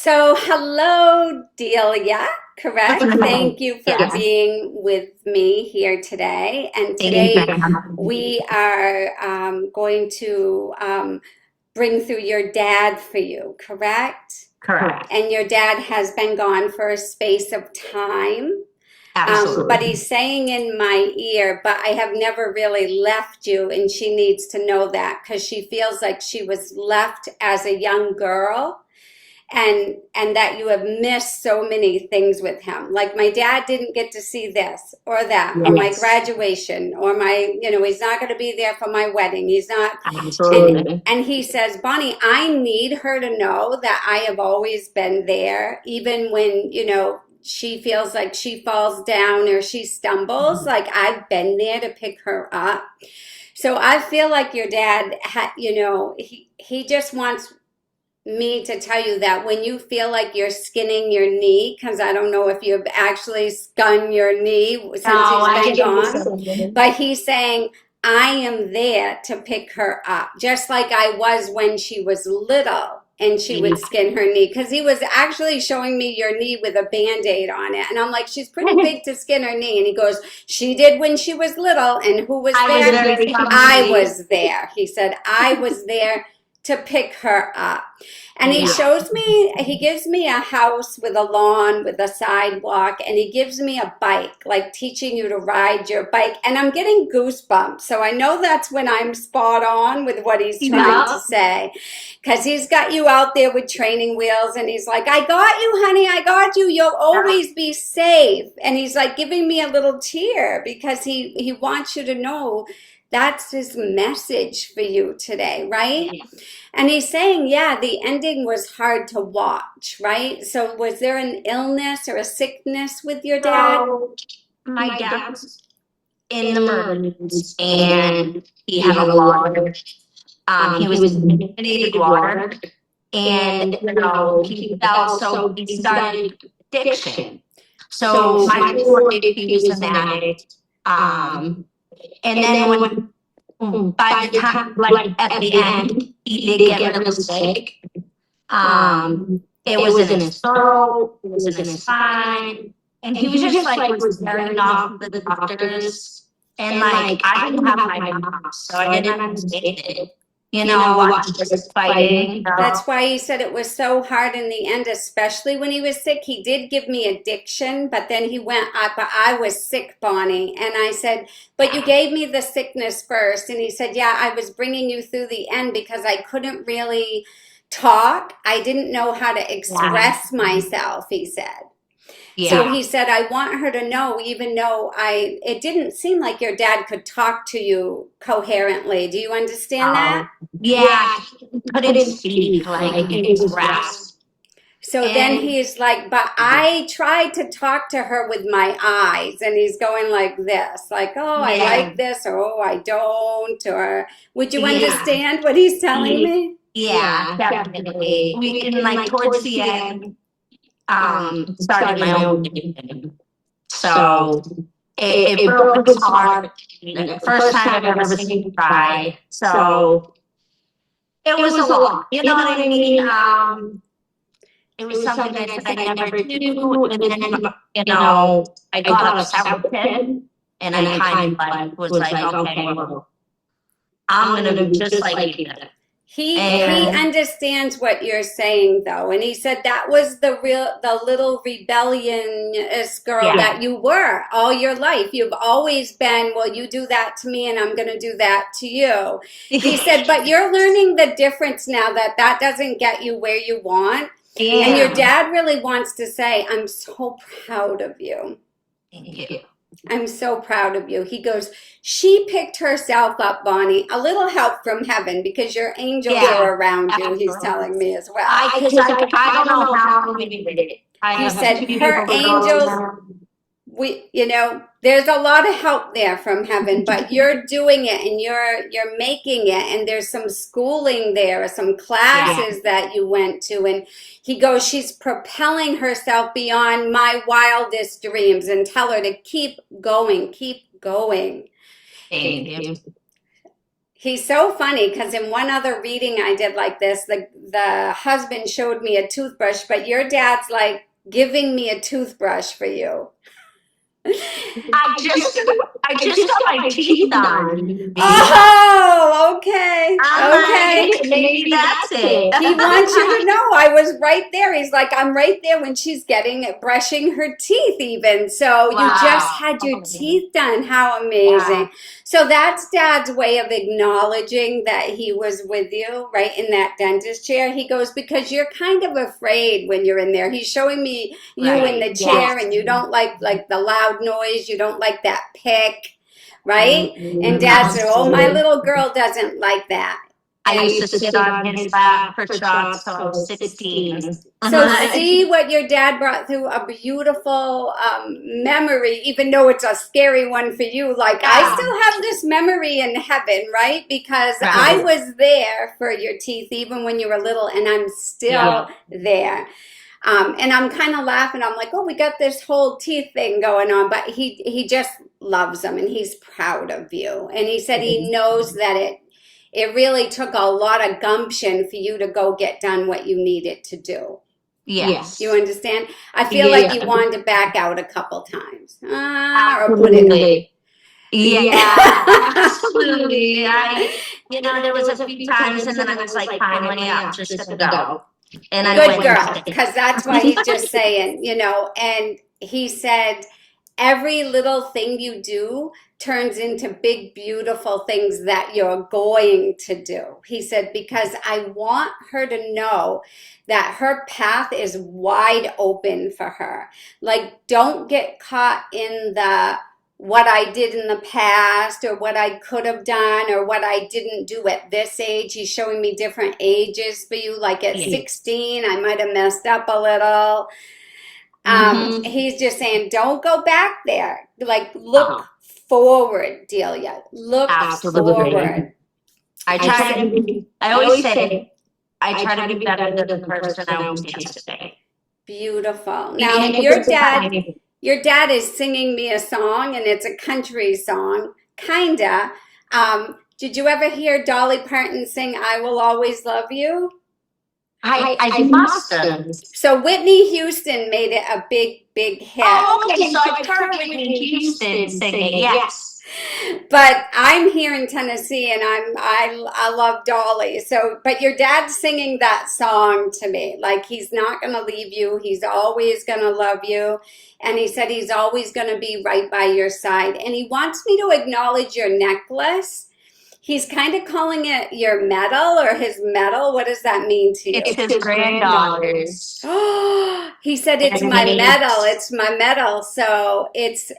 So, hello, Delia, correct? Thank you for Yes. being with me here today. And Thank you today for having me. we are going to bring through your dad for you, correct? Correct. And your dad has been gone for a space of time. But Absolutely. he's saying in my ear, but I have never really left you, and she needs to know that because she feels like she was left as a young girl and that you have missed so many things with him. Like my dad didn't get to see this or that or my Yes. graduation or he's not going to be there for my wedding. He's not. Absolutely. And he says, Bonnie, I need her to know that I have always been there, even when, she feels like she falls down or she stumbles. Like I've been there to pick her up. So I feel like your dad, he just wants me to tell you that when you feel like you're skinning your knee, because I don't know if you've actually skun your knee since No, I he's been didn't gone, but he's saying, I am there to pick her up, just like I was when she was little and she would skin her knee, because he was actually showing me your knee with a band-aid on it. And I'm like, she's pretty big to skin her knee. And he goes, she did when she was little. And who was I was there? very I comfy. was there. He said, I was there to pick her up. And he Yeah. shows me, he gives me a house with a lawn, with a sidewalk, and he gives me a bike, like teaching you to ride your bike. And I'm getting goosebumps. So I know that's when I'm spot on with what he's trying to say. Because he's got you out there with training wheels, and he's like, I got you, honey, I got you. You'll always be safe. And he's like giving me a little tear because he wants you to know that's his message for you today, right? And he's saying, yeah, the ending was hard to watch, right? So was there an illness or a sickness with your dad? So my dad's in the Marines and he had a lot of he was contaminated water and he felt so he started addiction. So my whole life he was an addict. And then by the time like at the end he did get really sick. It was in his throat, it was in his spine, and he was just like was very off the doctors. And like I didn't have my mom, so I didn't understand it. What he was fighting. That's why he said it was so hard in the end, especially when he was sick. He did give me addiction, but then he went, but I was sick, Bonnie. And I said, but you gave me the sickness first. And he said, yeah, I was bringing you through the end because I couldn't really talk. I didn't know how to express myself, he said. So he said, I want her to know, even though it didn't seem like your dad could talk to you coherently. Do you understand that? Yeah, he couldn't speak like in his grasp. So then he's like, but I tried to talk to her with my eyes. And he's going like this, like, oh, I like this, or oh, I don't. Or would you understand what he's telling me? Yeah, definitely. We can like towards the end, started my own addiction. So it broke his heart. The first time I've ever seen him cry. So it was a lot. You know what I mean? It was something that I said I never do. And then, I got upset with him. And I kind of like was like, okay, well, I'm going to be just like you. He understands what you're saying though, and he said that was the little rebellious girl that you were all your life. You've always been, well, you do that to me and I'm going to do that to you. He said, but you're learning the difference now that doesn't get you where you want. And your dad really wants to say, I'm so proud of you. Thank you. I'm so proud of you. He goes, she picked herself up, Bonnie. A little help from heaven because your angels are around you, he's telling me as well. I don't know how we did it. He said her angels, there's a lot of help there from heaven, but you're doing it and you're making it, and there's some schooling there, some classes that you went to, and he goes, she's propelling herself beyond my wildest dreams, and tell her to keep going, keep going. Thank you. He's so funny because in one other reading I did like this, the husband showed me a toothbrush, but your dad's like giving me a toothbrush for you. I just I just got my teeth done. Oh, okay. I'm Okay. like, maybe that's it. He wants you to know I was right there. He's like, I'm right there when she's brushing her teeth, even. So you just Wow. had your teeth done. How amazing. Wow. So that's Dad's way of acknowledging that he was with you, right, in that dentist chair. He goes, because you're kind of afraid when you're in there. He's showing me you in the Right. chair, Yes. and you don't like the loud noise. You don't like that pick, right? And Dad said, oh, my little girl doesn't like that. I used to sit on his lap for shots till I was 16. So see what your dad brought through, a beautiful memory, even though it's a scary one for you. Like, I still have this memory in heaven, right? Because I was there for your teeth even when you were little, and I'm still there. And I'm kind of laughing. I'm like, oh, we got this whole teeth thing going on. But he just loves them, and he's proud of you. And he said he knows that it really took a lot of gumption for you to go get done what you needed to do. Yes. You understand? I feel like you wanted to back out a couple times. Or put it in. Yeah, absolutely. There was a few times, and then I was like, finally, I'm just gonna go. And I Good girl, because that's what he's just saying, and he said, every little thing you do turns into big, beautiful things that you're going to do. He said, because I want her to know that her path is wide open for her. Like, don't get caught in the what I did in the past or what I could have done or what I didn't do at this age. He's showing me different ages for you. Like at 16, I might have messed up a little. He's just saying, don't go back there. Like, look forward, Delia. Look forward. I always say, I try to be better than the person I was yesterday. Beautiful. Now, your dad is singing me a song, and it's a country song, kinda. Did you ever hear Dolly Parton sing "I Will Always Love You"? I must have. So Whitney Houston made it a big, big hit. Oh, okay. So I've heard Whitney Houston sing it. Yes. But I'm here in Tennessee, and I love Dolly. So, but your dad's singing that song to me. Like, he's not going to leave you. He's always going to love you. And he said he's always going to be right by your side. And he wants me to acknowledge your necklace. He's kind of calling it your medal or his medal. What does that mean to you? It's his granddaughter's. Oh, he said it's my medal. It's my medal. So he's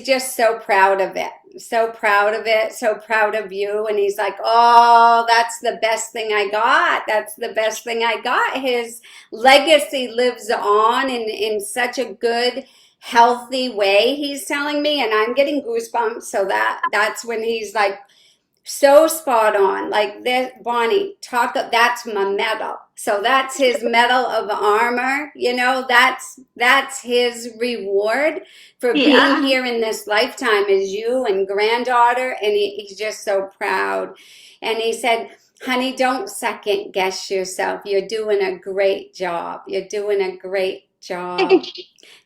just so proud of it. So proud of it. So proud of you. And he's like, oh, that's the best thing I got. That's the best thing I got. His legacy lives on in such a good, healthy way, he's telling me. And I'm getting goosebumps. So that's when he's like, so spot on. Like this, Bonnie, that's my medal. So that's his medal of armor. That's his reward for being here in this lifetime, is you and granddaughter. And he's just so proud. And he said, honey, don't second guess yourself. You're doing a great job. You're doing a great job.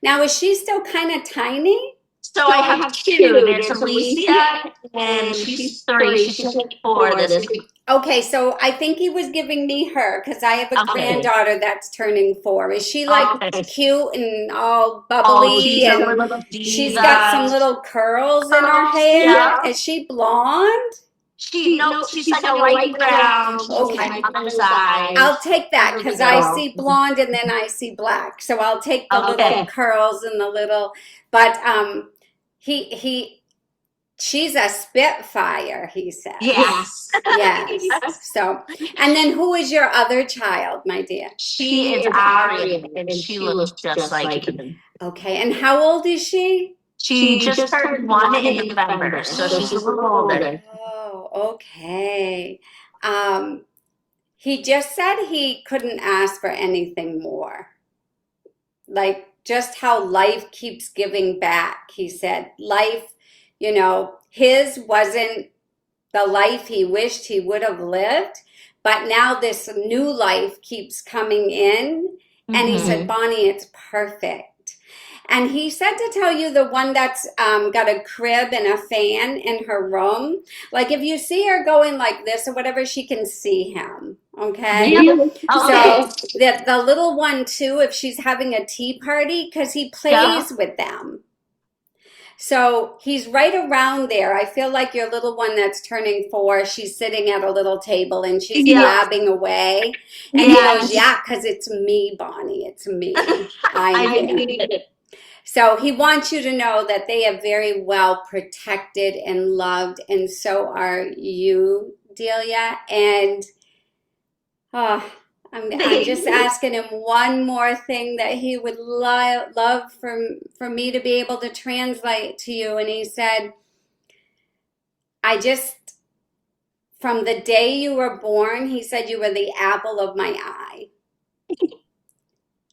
Now, is she still kind of tiny? So I have two. There's Alicia, and she's 3. She's 4 this week. Okay, so I think he was giving me her because I have a granddaughter that's turning 4. Is she like cute and all bubbly? She's got some little curls in her hair. Yeah. Is she blonde? She's like a light brown. Okay. I'll take that because I see blonde and then I see black. So I'll take the little curls and the little, but she's a spitfire, he said. Yes. Yes. So, and then who is your other child, my dear? She is Arian, and she looks just like him. Okay, and how old is she? She just turned 1 in November, so she's a little older. Oh, okay. He just said he couldn't ask for anything more. Like, just how life keeps giving back, he said. Life, his wasn't the life he wished he would have lived. But now this new life keeps coming in. And he said, Bonnie, it's perfect. And he said to tell you the one that's got a crib and a fan in her room. Like if you see her going like this or whatever, she can see him. Okay? Really? Okay. So the little one too, if she's having a tea party, because he plays with them. So he's right around there. I feel like your little one that's turning 4, she's sitting at a little table and she's blabbing away. And he goes, yeah, because it's me, Bonnie. It's me. I'm here. So he wants you to know that they are very well protected and loved, and so are you, Delia. And I'm just asking him one more thing that he would love for me to be able to translate to you. And he said, from the day you were born, he said you were the apple of my eye.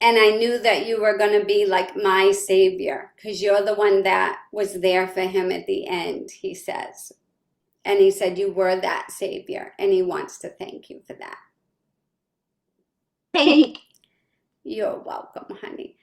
And I knew that you were going to be like my savior because you're the one that was there for him at the end, he says. And he said you were that savior, and he wants to thank you for that. Thank you. You're welcome, honey.